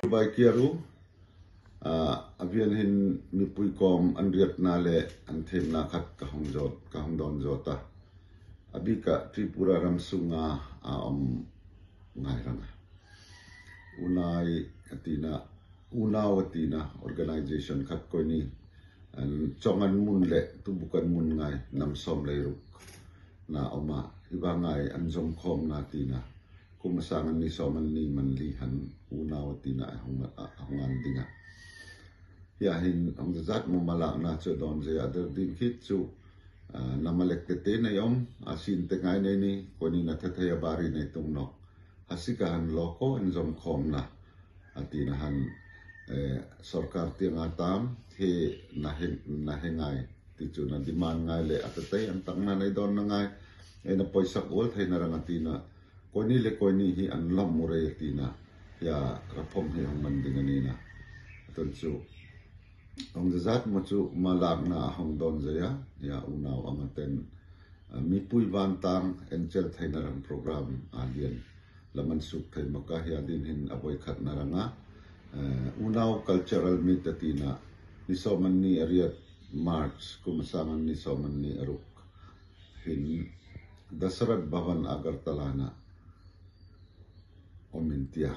Dubai Kiaru avian hin mi pui kom an riat na le an them na khat ka hong don jota abika Tripura Ramsunga ngai ranga unawatina organization khat ko ni an chongan mun le tu bukan mun ngai nam som leiruk na oma ibangai an jom khom na tina kumasangan ni soman ni manli han unawatina hongan dinga ya hin ang zat mo malak na cho don je other din khit chu namalek te na yom asin te ngai nei ni koni na thataya bari nei tung no hasikahan loko en jom khom na atina han sarkar ti ngatam he na hengai ti chu na demand ngai le atatay ang tang na nei don na ngai na poisak ol thai na rangatina koni le koni hi an lam mure tina ya rapom he man dingani na ton chu ang zat mo chu malak na hong don zaya ya unaw amaten mi pui van tang enchel thai na ran program alien laman suk thai maka ya din hin aboy khat na ranga unaw cultural meet tina ni soman ni ariat march kumasangan ni soman ni aruk hin Dasarat Bhavan Agartala na omintia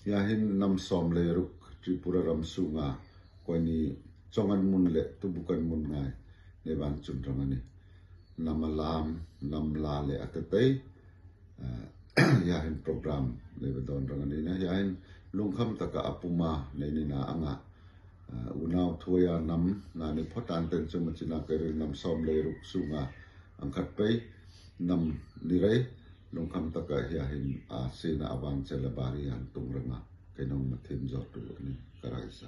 ya hin nam som le ruk Tripura Ramsunga ko ni chongan mun le tu bukan mun ngai ne ban chun rangani namalam namla le atatay ya hin program le don rangani na ya hin lungkham taka apuma ne ni na anga unaw thoya nam na ni photan ten chumachina kare nam som le ruk sunga angkhat pai nam nirai lungkham taka ya hin sena awan celabari han tungranga kenong mathim jotu ni karaisa